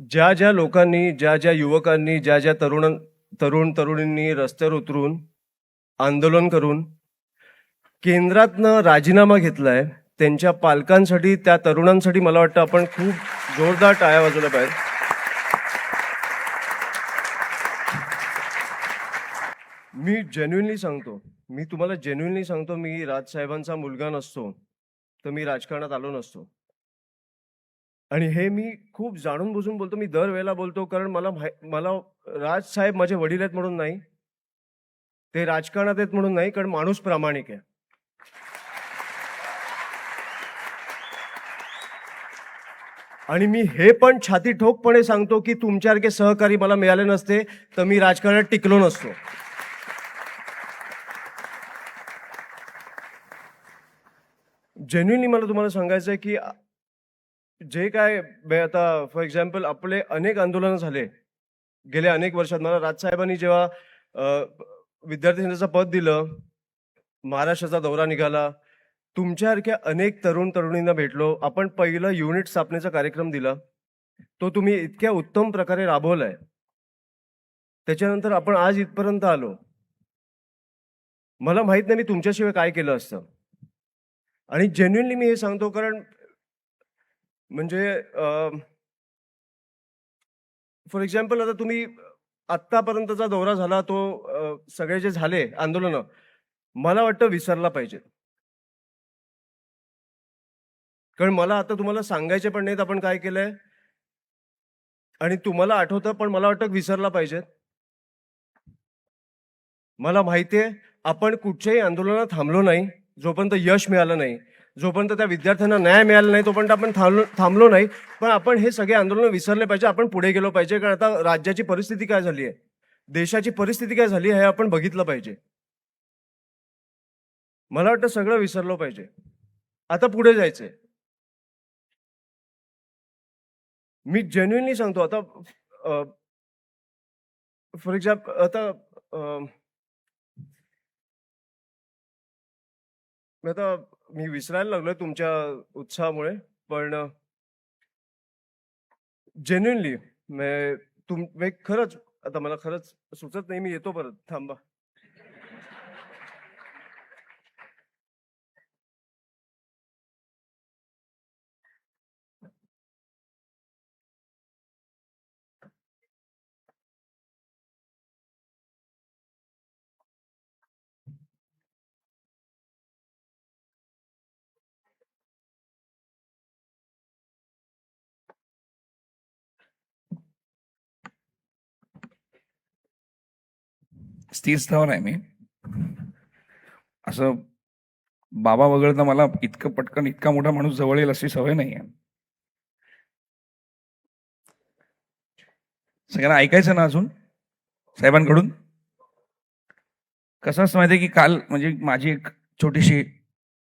ज्या ज्या लोकांनी, ज्या ज्या युवकांनी, ज्या ज्या तरुण तरुणींनी रस्त्यावर उतरून आंदोलन करून केंद्रातनं राजीनामा घेतलाय, त्यांच्या पालकांसाठी, त्या तरुणांसाठी मला वाटतं आपण खूप जोरदार टाळ्या वाजवल्या पाहिजे. मी जेन्युइनली सांगतो, मी तुम्हाला जेन्युइनली सांगतो, मी राजसाहेबांचा मुलगा नसतो तर मी राजकारणात आलो नसतो. आणि हे मी खूप जाणून बुजून बोलतो. मी दरवेळेला बोलतो, कारण मला राजसाहेब माझे वडील आहेत म्हणून नाही, ते राजकारणात आहेत म्हणून नाही, कारण माणूस प्रामाणिक आहे. आणि मी हे पण छाती ठोकपणे सांगतो की तुमच्यासारखे सहकारी मला मिळाले नसते तर मी राजकारणात टिकलो नसतो. जेन्युइनली मला तुम्हाला सांगायचं आहे की जे काय आता फॉर एक्झाम्पल आपले अनेक आंदोलनं झाले गेल्या अनेक वर्षात. मला राजसाहेबांनी जेव्हा विद्यार्थी नेत्याचं पद दिलं, महाराष्ट्राचा दौरा निघाला, तुमच्यासारख्या अनेक तरुण तरुणींना भेटलो. आपण पहिलं युनिट स्थापनेचा कार्यक्रम दिला, तो तुम्ही इतक्या उत्तम प्रकारे राबवलाय. त्याच्यानंतर आपण आज इथपर्यंत आलो. मला माहित नाही मी तुमच्याशिवाय काय केलं असतं. आणि जेन्युइनली मी हे सांगतो, कारण म्हणजे फॉर एक्झाम्पल आता तुम्ही आत्तापर्यंतचा दौरा झाला तो सगळे जे झाले आंदोलनं मला वाटतं विसरला पाहिजे. कारण मला आता तुम्हाला सांगायचे पण नाहीत आपण काय केलंय, आणि तुम्हाला आठवतं पण मला वाटतं विसरला पाहिजे. मला माहिती आहे आपण कुठच्याही आंदोलनात थांबलो नाही जोपर्यंत यश मिळालं नाही, जोपर्यंत त्या विद्यार्थ्यांना न्याय मिळाला नाही तोपर्यंत आपण थांबलो नाही. पण आपण हे सगळे आंदोलन विसरले पाहिजे, आपण पुढे गेलो पाहिजे. कारण आता राज्याची परिस्थिती काय झाली आहे, देशाची परिस्थिती काय झाली हे आपण बघितलं पाहिजे. मला वाटतं सगळं विसरलो पाहिजे, आता पुढे जायचंय. मी जेन्युइनली सांगतो. आता फॉर एक्झाम्पल आता मी विसरायला लागलोय तुमच्या उत्साहामुळे. पण जेन्युइनली खरंच आता मला खरंच सुचत नाही. मी येतो परत, थांबा. स्थिर स्थावर आहे मी. असं बाबा वगळता मला इतकं पटकन इतका मोठा माणूस जवळ येईल अशी सवय नाही आहे. सगळ्यांना ऐकायचं ना अजून साहेबांकडून. कसं असं माहितीये की काल म्हणजे माझी एक छोटीशी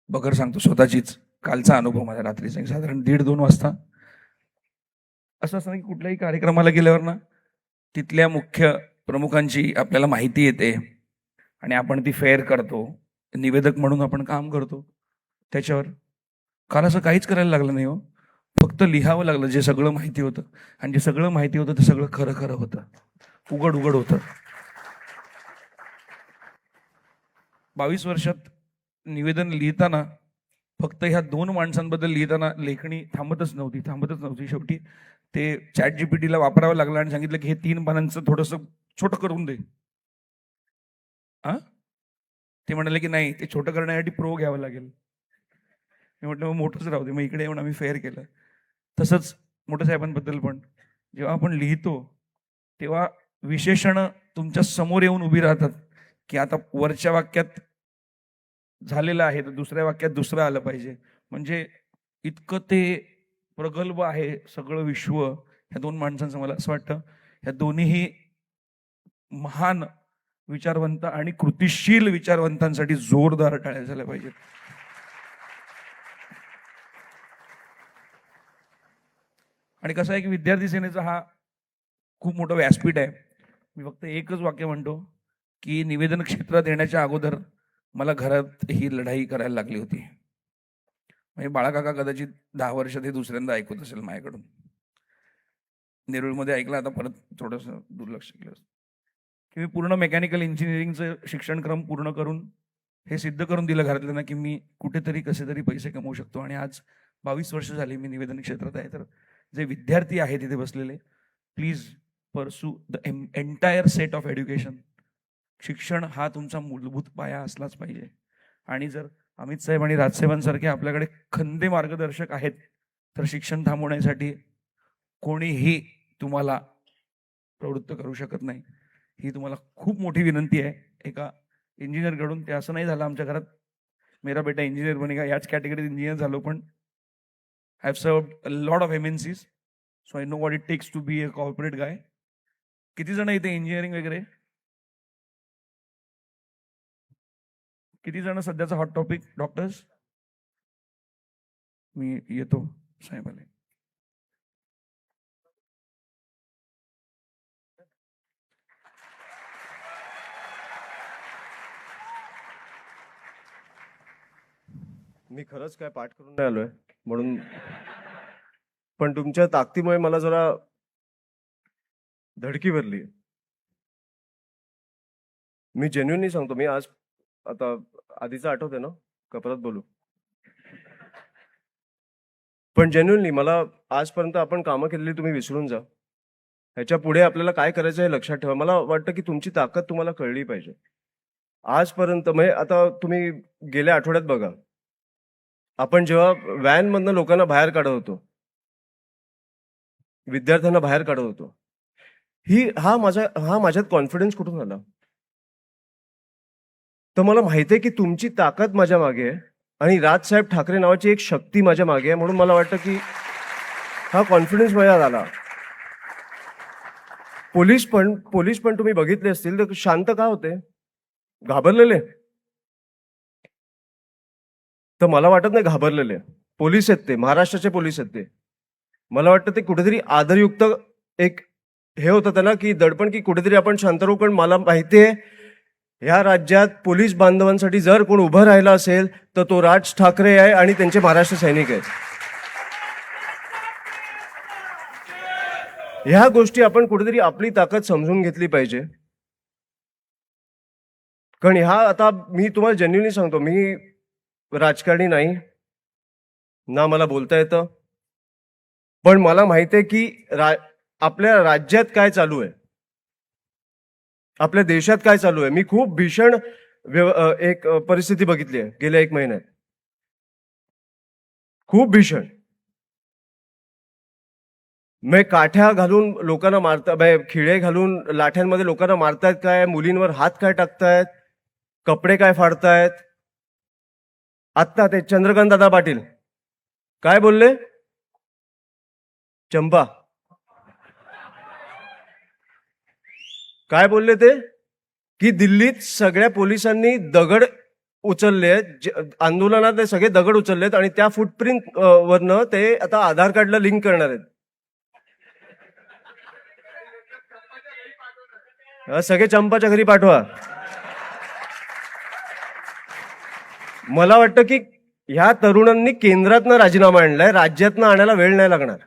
बगर सांगतो स्वतःचीच. कालचा अनुभव माझ्या रात्रीचा साधारण 1:30-2 वाजता. असं असतं की कुठल्याही कार्यक्रमाला गेल्यावर ना तिथल्या मुख्य प्रमुखांची आपल्याला माहिती येते आणि आपण ती फेअर करतो, निवेदक म्हणून आपण काम करतो त्याच्यावर. काल असं काहीच करायला लागलं नाही हो. फक्त लिहावं लागलं जे सगळं माहिती होतं. आणि जे सगळं माहिती होतं ते सगळं खरं खरं होतं, उघड उघड होतं. 22 वर्षात निवेदन लिहिताना फक्त ह्या 2 माणसांबद्दल लिहिताना लेखणी थांबतच नव्हती. शेवटी ते चॅट जीपीटीला वापरावं लागलं आणि सांगितलं की हे 3 पानांचं थोडंसं छोटं करून दे. ते म्हणाले की नाही, ते छोटं करण्यासाठी प्रो घ्यावं लागेल. मी म्हटलं मग मोठंच राहू दे. मग इकडे येऊन आम्ही फेअर केलं. तसंच मोठ्या साहेबांबद्दल पण जेव्हा आपण लिहितो तेव्हा विशेषण तुमच्या समोर येऊन उभी राहतात की आता वरच्या वाक्यात झालेलं आहे तर दुसऱ्या वाक्यात दुसरं आलं पाहिजे. म्हणजे इतकं ते प्रगल्भ आहे सगळं विश्व ह्या 2 माणसांचं. मला असं वाटतं ह्या दोन्हीही महान विचारवंत आणि कृतिशील विचारवंतांसाठी जोरदार टाळ्या झाल्या पाहिजेत. आणि कसं आहे की विद्यार्थी सेनेचा हा खूप मोठं व्यासपीठ आहे. मी फक्त एकच वाक्य म्हणतो की निवेदन क्षेत्रात येण्याच्या अगोदर मला घरात ही लढाई करायला लागली होती. म्हणजे बाळाकाका कदाचित 10 वर्षात हे दुसऱ्यांदा ऐकत असेल माझ्याकडून. नेरूळमध्ये ऐकलं, आता परत थोडंसं दुर्लक्ष केलं, की मी पूर्ण मेकॅनिकल इंजिनिअरिंगचं शिक्षणक्रम पूर्ण करून हे सिद्ध करून दिलं घरातल्यांना की मी कुठेतरी कसे तरी पैसे कमवू शकतो. आणि आज 22 वर्ष झाली मी निवेदन क्षेत्रात आहे. तर जे विद्यार्थी आहेत तिथे बसलेले, प्लीज परसू the entire set of education. शिक्षण हा तुमचा मूलभूत पाया असलाच पाहिजे. आणि जर अमित साहेब आणि राजसाहेबांसारखे आपल्याकडे खंदे मार्गदर्शक आहेत, तर शिक्षण थांबवण्यासाठी कोणीही तुम्हाला प्रवृत्त करू शकत नाही. ही तुम्हाला खूप मोठी विनंती आहे एका इंजिनियरकडून. ते असं नाही झालं आमच्या घरात मेरा बेटा इंजिनियर बनेगा, याच कॅटेगरीत इंजिनियर झालो, पण I have served a lot of MNCs, so I know what it takes to be a corporate guy. किती जण इथे इंजिनिअरिंग वगैरे, किती जण सध्याचा हॉट टॉपिक डॉक्टर्स? मी येतो साहेबाले. मी खरंच काय पाठ करून नाही आलोय म्हणून, पण तुमच्या ताकदीमुळे मला जरा धडकी भरली. मी जेन्युइनली सांगतो. मी आज आता आधीचं आठवते ना का परत बोलू? पण जेन्युइनली मला आजपर्यंत आपण कामं केलेली तुम्ही विसरून जा. ह्याच्या पुढे आपल्याला काय करायचं हे लक्षात ठेवा. मला वाटतं की तुमची ताकद तुम्हाला कळली पाहिजे. आजपर्यंत म्हणजे आता तुम्ही गेल्या आठवड्यात बघा, आपण जेव्हा व्हॅनमधनं लोकांना बाहेर काढत होतो, विद्यार्थ्यांना बाहेर काढत होतो, हा माझ्यात कॉन्फिडन्स कुठून आला? तर मला माहिती आहे की तुमची ताकद माझ्या मागे आहे आणि राजसाहेब ठाकरे नावाची एक शक्ती माझ्या मागे आहे. म्हणून मला वाटतं की हा कॉन्फिडन्स माझ्यात आला. पोलीस पण तुम्ही बघितले असतील तर शांत का होते? घाबरलेले? तर मला वाटत नाही घाबरलेले. पोलीस आहेत ते, महाराष्ट्राचे पोलीस आहेत ते. मला वाटतं ते कुठेतरी आदरयुक्त एक हे होतं त्यांना की दडपण, की कुठेतरी आपण शांत राहू. पण मला माहिती आहे ह्या राज्यात पोलीस बांधवांसाठी जर कोण उभं राहिला असेल तर तो राज ठाकरे आहे आणि त्यांचे महाराष्ट्र सैनिक आहेत. ह्या गोष्टी आपण कुठेतरी आपली ताकद समजून घेतली पाहिजे. कारण आता मी तुम्हाला जेन्युइनली सांगतो, मी राजकारणी नाही ना, मला बोलता येतं. पण मला माहिती आहे की आपल्या राज्यात काय चालू आहे, आपल्या देशात काय चालू आहे. मी खूप भीषण एक परिस्थिती बघितली आहे गेल्या 1 महिन्यात. खूप भीषण. मी काठ्या घालून लोकांना मारता, खिळे घालून लाठ्यांमध्ये लोकांना मारतायत काय, मुलींवर हात काय टाकतायत, कपडे काय फाडतायत. आत्ता ते चंद्रकांत दादा पाटील काय बोलले? चंपा काय बोलले ते? की दिल्लीत सगळ्या पोलिसांनी दगड उचललेत, आंदोलनात ते सगळे दगड उचललेत आणि त्या फुटप्रिंट वरनं ते आता आधार कार्डला लिंक करणार आहेत. सगळे चंपाच्या घरी पाठवा. मला वाटतं की ह्या तरुणांनी केंद्रातनं राजीनामा आणलाय, राज्यातनं आणायला वेळ नाही लागणार.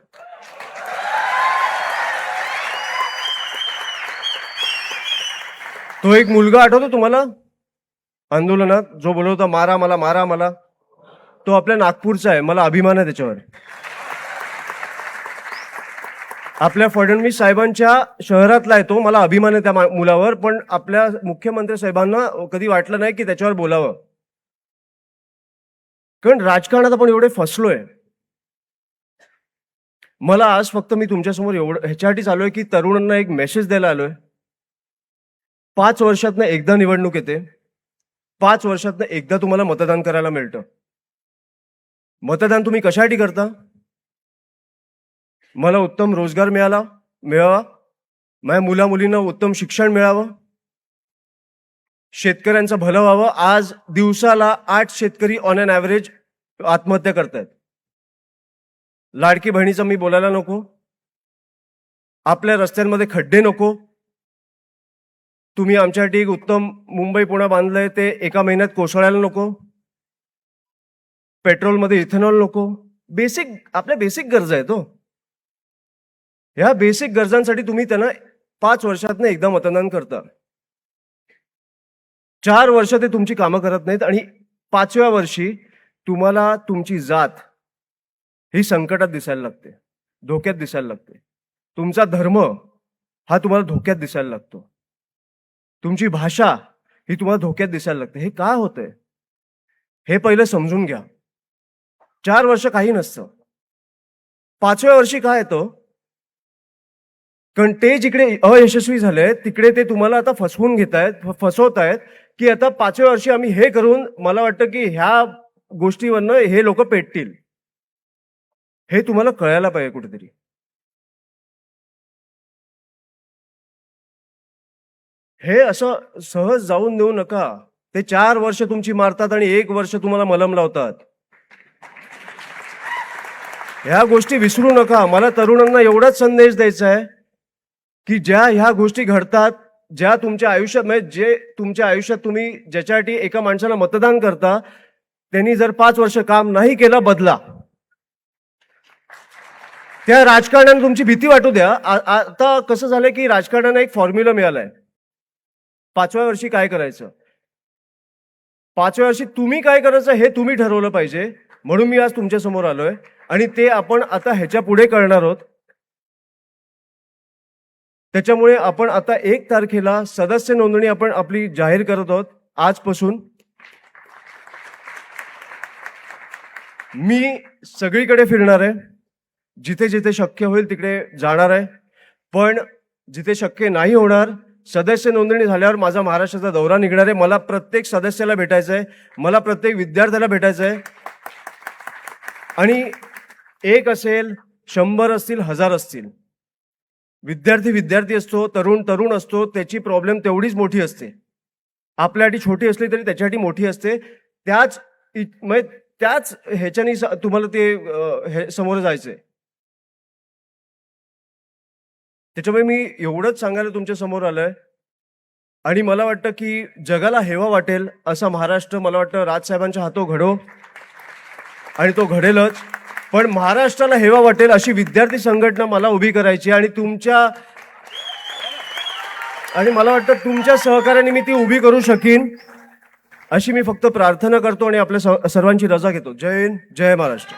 तो एक मुलगा आठवतो तुम्हाला आंदोलनात जो बोलत होता मारा मला, मारा मला? तो आपल्या नागपूरचा आहे. मला अभिमान आहे त्याच्यावर. आपल्या फडणवीस साहेबांच्या शहरातला आहे तो. मला अभिमान आहे त्या मुलावर. पण आपल्या मुख्यमंत्री साहेबांना कधी वाटलं नाही की त्याच्यावर बोलावं. कारण राजकारणात आपण एवढे फसलोय. मला आज फक्त मी तुमच्यासमोर एवढं ह्याच्यासाठी आलोय की तरुणांना एक मेसेज द्यायला आलोय. 5 वर्षातनं एकदा निवडणूक येते. 5 वर्षातनं एकदा तुम्हाला मतदान करायला मिळतं. मतदान तुम्ही कशासाठी करता? मला उत्तम रोजगार मिळावा, माझ्या मुला मुलींना उत्तम शिक्षण मिळावं, शेतकऱ्यांचं भलं व्हावं. आज दिवसाला 8 शेतकरी ऑन एन ॲव्हरेज आत्महत्या करतायत. लाडकी बहिणीचं मी बोलायला नको. आपल्या रस्त्यांमध्ये खड्डे नको. तुम्ही आमच्यासाठी एक उत्तम मुंबई पुणे बांधलंय ते एका महिन्यात कोसळायला नको. पेट्रोलमध्ये इथेनॉल नको. आपल्या बेसिक गरजा आहेत. ह्या बेसिक गरजांसाठी तुम्ही त्यांना 5 वर्षातनं एकदा मतदान करता. 4 वर्ष ते तुमची कामं करत नाहीत आणि 5व्या वर्षी तुम्हाला तुमची जात ही संकटात दिसायला लागते, धोक्यात दिसायला लागते. तुमचा धर्म हा तुम्हाला धोक्यात दिसायला लागतो. तुमची भाषा ही तुम्हाला धोक्यात दिसायला लागते. हे का होतंय हे पहिलं समजून घ्या. 4 वर्ष काही नसतं. 5व्या वर्षी काय येतं, कारण ते जिकडे अयशस्वी झाले तिकडे ते तुम्हाला आता फसवून घेतायत, फसवतायत की आता 5व्या वर्षी आम्ही हे करून मला वाटतं की ह्या गोष्टीवरनं हे लोक पेटतील. हे तुम्हाला कळायला पाहिजे कुठेतरी. हे असं सहज जाऊन देऊ नका. ते 4 वर्ष तुमची मारतात आणि 1 वर्ष तुम्हाला मलम लावतात. ह्या गोष्टी विसरू नका. मला तरुणांना एवढाच संदेश द्यायचा आहे की ज्या ह्या गोष्टी घडतात, ज्या तुमच्या आयुष्यात म्हणजे जे तुमच्या आयुष्यात तुम्ही ज्याच्यासाठी एका माणसाला मतदान करता त्यांनी जर 5 वर्ष काम नाही केलं, बदला. त्या राजकारणाने तुमची भीती वाटू द्या. आता कसं झालंय की राजकारणाने एक फॉर्म्युला मिळालाय. 5व्या वर्षी काय करायचं, 5व्या वर्षी तुम्ही काय करायचं हे तुम्ही ठरवलं पाहिजे. म्हणून मी आज तुमच्या समोर आलोय आणि ते आपण आता ह्याच्या पुढे करणार आहोत. त्याच्यामुळे आपण आता 1 तारखेला सदस्य नोंदणी आपण आपली जाहीर करत आहोत. आजपासून मी सगळीकडे फिरणार आहे, जिथे जिथे शक्य होईल तिकडे जाणार आहे. पण जिथे शक्य नाही होणार, सदस्य नोंदणी झाल्यावर माझा महाराष्ट्राचा दौरा निघणार आहे. मला प्रत्येक सदस्याला भेटायचं आहे, मला प्रत्येक विद्यार्थ्याला भेटायचं आहे. आणि 1 असेल, 100 असतील, 1000 असतील, विद्यार्थी असतो, तरुण असतो, त्याची प्रॉब्लेम तेवढीच मोठी असते. आपल्यासाठी छोटी असली तरी त्याच्यासाठी मोठी असते. त्याच ह्याच्यानी तुम्हाला ते समोर जायचंय. त्याच्यामुळे मी एवढंच सांगायला तुमच्या समोर आलोय. आणि मला वाटतं की जगाला हेवा वाटेल असा महाराष्ट्र मला वाटतं राजसाहेबांच्या हातो घडो, आणि तो घडेलच. पण महाराष्ट्राला हेवा वाटेल अशी विद्यार्थी संघटना मला उभी करायची आणि मला वाटतं तुमच्या सहकार्याने मी ती उभी करू शकीन अशी मी फक्त प्रार्थना करतो आणि आपल्या सर्वांची रजा घेतो. जय हिंद, जय महाराष्ट्र.